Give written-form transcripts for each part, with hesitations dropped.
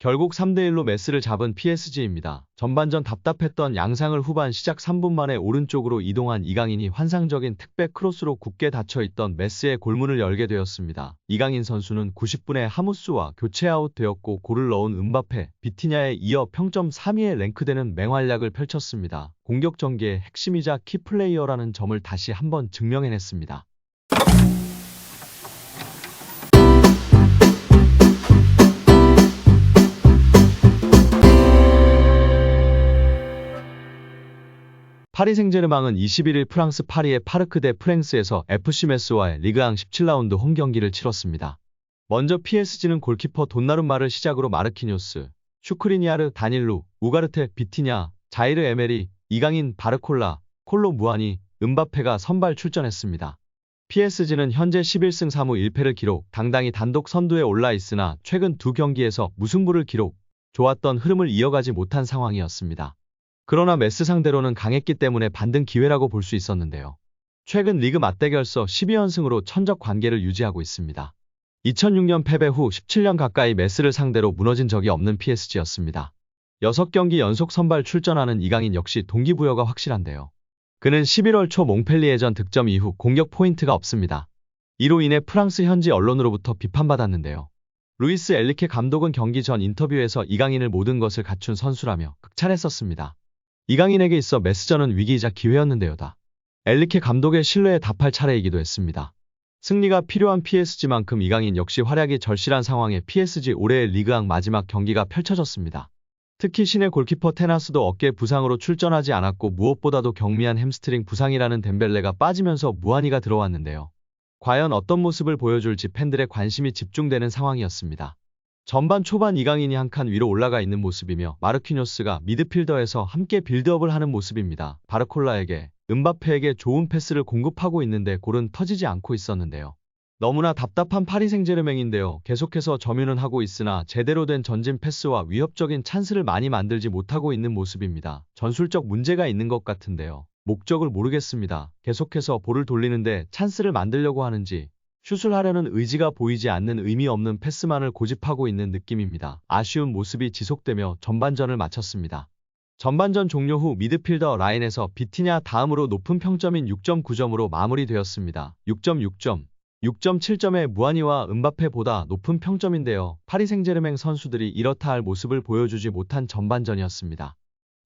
결국 3대1로 메스를 잡은 PSG입니다. 전반전 답답했던 양상을 후반 시작 3분 만에 오른쪽으로 이동한 이강인이 환상적인 특백 크로스로 굳게 닫혀있던 메스의 골문을 열게 되었습니다. 이강인 선수는 90분에 하무스와 교체 아웃되었고 골을 넣은 음바페, 비티냐에 이어 평점 3위에 랭크되는 맹활약을 펼쳤습니다. 공격 전개의 핵심이자 키플레이어라는 점을 다시 한번 증명해냈습니다. 파리 생제르맹은 21일 프랑스 파리의 파르크 대 프랭스에서 FC 메스와의 리그앙 17라운드 홈경기를 치렀습니다. 먼저 PSG는 골키퍼 돈나룸마를 시작으로 마르키뇨스, 슈크리니아르, 다닐루, 우가르테, 비티냐, 자이르 에메리, 이강인, 바르콜라, 콜로 무아니, 음바페가 선발 출전했습니다. PSG는 현재 11승 3무 1패를 기록, 당당히 단독 선두에 올라 있으나 최근 두 경기에서 무승부를 기록, 좋았던 흐름을 이어가지 못한 상황이었습니다. 그러나 메스 상대로는 강했기 때문에 반등 기회라고 볼 수 있었는데요. 최근 리그 맞대결서 12연승으로 천적 관계를 유지하고 있습니다. 2006년 패배 후 17년 가까이 메스를 상대로 무너진 적이 없는 PSG였습니다. 6경기 연속 선발 출전하는 이강인 역시 동기부여가 확실한데요. 그는 11월 초 몽펠리에전 득점 이후 공격 포인트가 없습니다. 이로 인해 프랑스 현지 언론으로부터 비판받았는데요. 루이스 엘리케 감독은 경기 전 인터뷰에서 이강인을 모든 것을 갖춘 선수라며 극찬했었습니다. 이강인에게 있어 메스전은 위기이자 기회였는데요다. 엘리케 감독의 신뢰에 답할 차례이기도 했습니다. 승리가 필요한 PSG만큼 이강인 역시 활약이 절실한 상황에 PSG 올해의 리그앙 마지막 경기가 펼쳐졌습니다. 특히 신의 골키퍼 테나스도 어깨 부상으로 출전하지 않았고 무엇보다도 경미한 햄스트링 부상이라는 덴벨레가 빠지면서 무한이가 들어왔는데요. 과연 어떤 모습을 보여줄지 팬들의 관심이 집중되는 상황이었습니다. 전반 초반 이강인이 한 칸 위로 올라가 있는 모습이며 마르키뇨스가 미드필더에서 함께 빌드업을 하는 모습입니다. 바르콜라에게, 음바페에게 좋은 패스를 공급하고 있는데 골은 터지지 않고 있었는데요. 너무나 답답한 파리 생제르맹인데요. 계속해서 점유는 하고 있으나 제대로 된 전진 패스와 위협적인 찬스를 많이 만들지 못하고 있는 모습입니다. 전술적 문제가 있는 것 같은데요. 목적을 모르겠습니다. 계속해서 볼을 돌리는데 찬스를 만들려고 하는지 슛을 하려는 의지가 보이지 않는 의미 없는 패스만을 고집하고 있는 느낌입니다. 아쉬운 모습이 지속되며 전반전을 마쳤습니다. 전반전 종료 후 미드필더 라인에서 비티냐 다음으로 높은 평점인 6.9점으로 마무리되었습니다. 6.6점, 6.7점의 무아니와 음바페보다 높은 평점인데요. 파리 생제르맹 선수들이 이렇다 할 모습을 보여주지 못한 전반전이었습니다.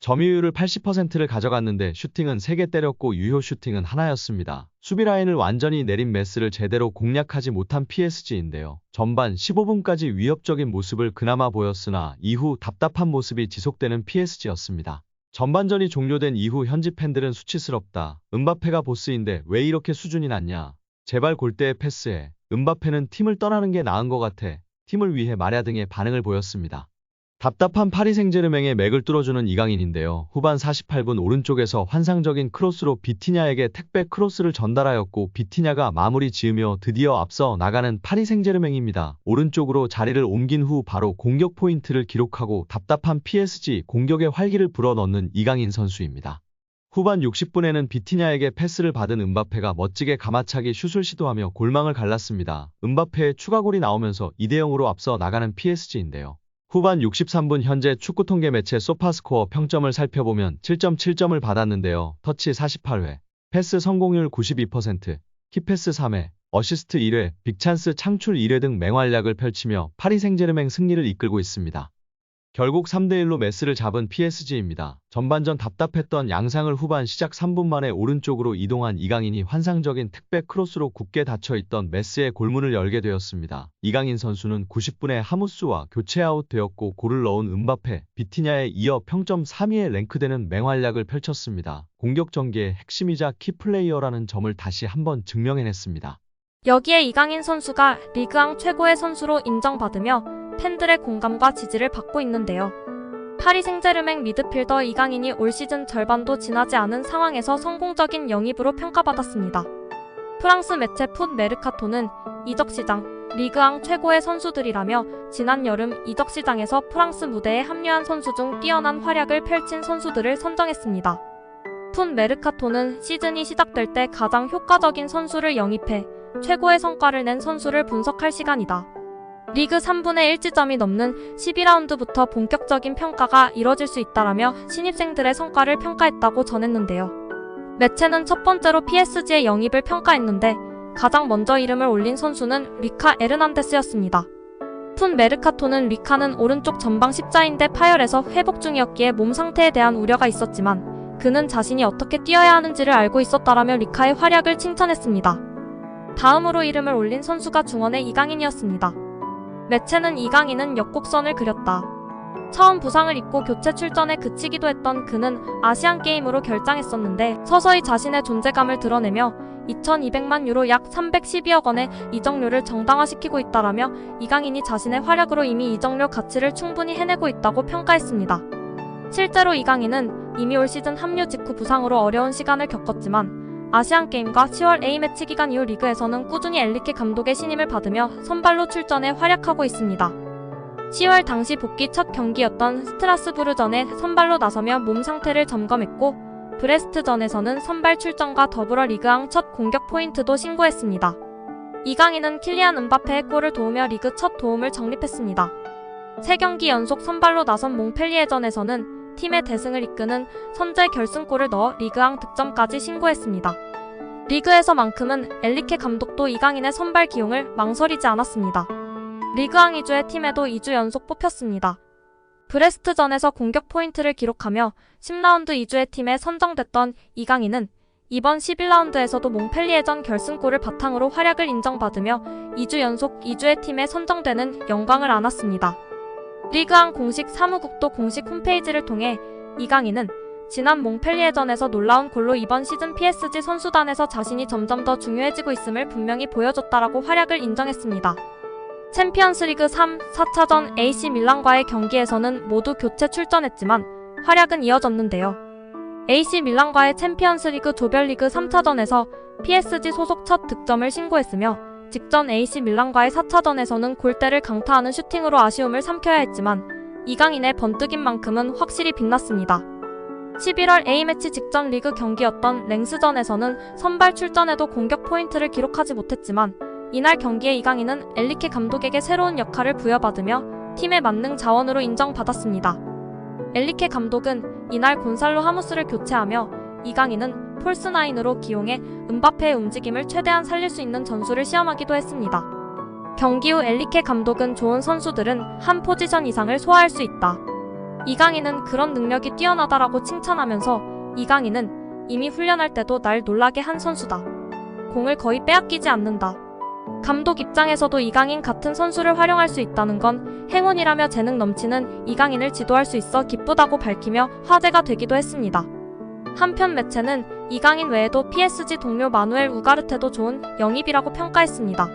점유율을 80%를 가져갔는데 슈팅은 3개 때렸고 유효 슈팅은 하나였습니다. 수비 라인을 완전히 내린 메스를 제대로 공략하지 못한 PSG인데요. 전반 15분까지 위협적인 모습을 그나마 보였으나 이후 답답한 모습이 지속되는 PSG였습니다. 전반전이 종료된 이후 현지 팬들은 수치스럽다. 음바페가 보스인데 왜 이렇게 수준이 낮냐. 제발 골대에 패스해. 음바페는 팀을 떠나는 게 나은 것 같아. 팀을 위해 말야 등의 반응을 보였습니다. 답답한 파리 생제르맹의 맥을 뚫어주는 이강인인데요. 후반 48분 오른쪽에서 환상적인 크로스로 비티냐에게 택배 크로스를 전달하였고 비티냐가 마무리 지으며 드디어 앞서 나가는 파리 생제르맹입니다. 오른쪽으로 자리를 옮긴 후 바로 공격 포인트를 기록하고 답답한 PSG 공격의 활기를 불어넣는 이강인 선수입니다. 후반 60분에는 비티냐에게 패스를 받은 음바페가 멋지게 가마차기 슛을 시도하며 골망을 갈랐습니다. 음바페의 추가골이 나오면서 2대0으로 앞서 나가는 PSG인데요. 후반 63분 현재 축구통계 매체 소파스코어 평점을 살펴보면 7.7점을 받았는데요. 터치 48회, 패스 성공률 92%, 키패스 3회, 어시스트 1회, 빅찬스 창출 1회 등 맹활약을 펼치며 파리 생제르맹 승리를 이끌고 있습니다. 결국 3대1로 메스를 잡은 PSG입니다. 전반전 답답했던 양상을 후반 시작 3분 만에 오른쪽으로 이동한 이강인이 환상적인 특백 크로스로 굳게 닫혀있던 메스의 골문을 열게 되었습니다. 이강인 선수는 90분에 하무스와 교체 아웃되었고 골을 넣은 음바페, 비티냐에 이어 평점 3위에 랭크되는 맹활약을 펼쳤습니다. 공격 전개의 핵심이자 키플레이어라는 점을 다시 한번 증명해냈습니다. 여기에 이강인 선수가 리그앙 최고의 선수로 인정받으며 팬들의 공감과 지지를 받고 있는데요. 파리 생제르맹 미드필더 이강인이 올 시즌 절반도 지나지 않은 상황에서 성공적인 영입으로 평가받았습니다. 프랑스 매체 풋 메르카토는 이적시장, 리그앙 최고의 선수들이라며 지난 여름 이적시장에서 프랑스 무대에 합류한 선수 중 뛰어난 활약을 펼친 선수들을 선정했습니다. 풋 메르카토는 시즌이 시작될 때 가장 효과적인 선수를 영입해 최고의 성과를 낸 선수를 분석할 시간이다. 리그 3분의 1 지점이 넘는 12라운드부터 본격적인 평가가 이뤄질 수 있다라며 신입생들의 성과를 평가했다고 전했는데요. 매체는 첫 번째로 PSG의 영입을 평가했는데 가장 먼저 이름을 올린 선수는 리카 에르난데스였습니다. 푼 메르카토는 리카는 오른쪽 전방 십자인대 파열에서 회복 중이었기에 몸 상태에 대한 우려가 있었지만 그는 자신이 어떻게 뛰어야 하는지를 알고 있었다라며 리카의 활약을 칭찬했습니다. 다음으로 이름을 올린 선수가 중원의 이강인이었습니다. 매체는 이강인은 역곡선을 그렸다. 처음 부상을 입고 교체 출전에 그치기도 했던 그는 아시안게임으로 결장했었는데 서서히 자신의 존재감을 드러내며 2200만 유로 약 312억 원의 이적료를 정당화시키고 있다라며 이강인이 자신의 활약으로 이미 이적료 가치를 충분히 해내고 있다고 평가했습니다. 실제로 이강인은 이미 올 시즌 합류 직후 부상으로 어려운 시간을 겪었지만 아시안게임과 10월 A매치 기간 이후 리그에서는 꾸준히 엔리케 감독의 신임을 받으며 선발로 출전해 활약하고 있습니다. 10월 당시 복귀 첫 경기였던 스트라스부르전에 선발로 나서며 몸 상태를 점검했고 브레스트전에서는 선발 출전과 더불어 리그앙 첫 공격 포인트도 신고했습니다. 이강인은 킬리안 은바페의 골을 도우며 리그 첫 도움을 적립했습니다. 3경기 연속 선발로 나선 몽펠리에전에서는 팀의 대승을 이끄는 선제 결승골을 넣어 리그앙 득점까지 신고했습니다. 리그에서만큼은 엔리케 감독도 이강인의 선발 기용을 망설이지 않았습니다. 리그앙 2주의 팀에도 2주 연속 뽑혔습니다. 브레스트전에서 공격 포인트를 기록하며 10라운드 2주의 팀에 선정됐던 이강인은 이번 11라운드에서도 몽펠리에전 결승골을 바탕으로 활약을 인정받으며 2주 연속 2주의 팀에 선정되는 영광을 안았습니다. 리그앙 공식 사무국도 공식 홈페이지를 통해 이강인은 지난 몽펠리에전에서 놀라운 골로 이번 시즌 PSG 선수단에서 자신이 점점 더 중요해지고 있음을 분명히 보여줬다라고 활약을 인정했습니다. 챔피언스리그 3, 4차전 AC 밀란과의 경기에서는 모두 교체 출전했지만 활약은 이어졌는데요. AC 밀란과의 챔피언스리그 조별리그 3차전에서 PSG 소속 첫 득점을 신고했으며 직전 AC 밀란과의 4차전에서는 골대를 강타하는 슈팅으로 아쉬움을 삼켜야 했지만 이강인의 번뜩인 만큼은 확실히 빛났습니다. 11월 A매치 직전 리그 경기였던 랭스전에서는 선발 출전에도 공격 포인트를 기록하지 못했지만 이날 경기에 이강인은 엔리케 감독에게 새로운 역할을 부여받으며 팀의 만능 자원으로 인정받았습니다. 엔리케 감독은 이날 곤살로 하무스를 교체하며 이강인은 폴스9으로 기용해 은바페의 움직임을 최대한 살릴 수 있는 전술을 시험하기도 했습니다. 경기 후 엔리케 감독은 좋은 선수들은 한 포지션 이상을 소화할 수 있다. 이강인은 그런 능력이 뛰어나다라고 칭찬하면서 이강인은 이미 훈련할 때도 날 놀라게 한 선수다. 공을 거의 빼앗기지 않는다. 감독 입장에서도 이강인 같은 선수를 활용할 수 있다는 건 행운이라며 재능 넘치는 이강인을 지도할 수 있어 기쁘다고 밝히며 화제가 되기도 했습니다. 한편 매체는 이강인 외에도 PSG 동료 마누엘 우가르테도 좋은 영입이라고 평가했습니다.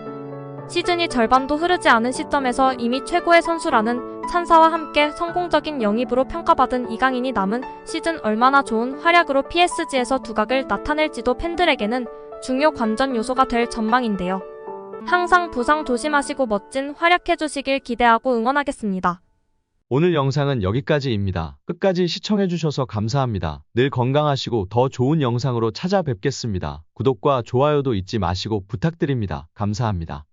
시즌이 절반도 흐르지 않은 시점에서 이미 최고의 선수라는 찬사와 함께 성공적인 영입으로 평가받은 이강인이 남은 시즌 얼마나 좋은 활약으로 PSG에서 두각을 나타낼지도 팬들에게는 중요 관전 요소가 될 전망인데요. 항상 부상 조심하시고 멋진 활약해주시길 기대하고 응원하겠습니다. 오늘 영상은 여기까지입니다. 끝까지 시청해주셔서 감사합니다. 늘 건강하시고 더 좋은 영상으로 찾아뵙겠습니다. 구독과 좋아요도 잊지 마시고 부탁드립니다. 감사합니다.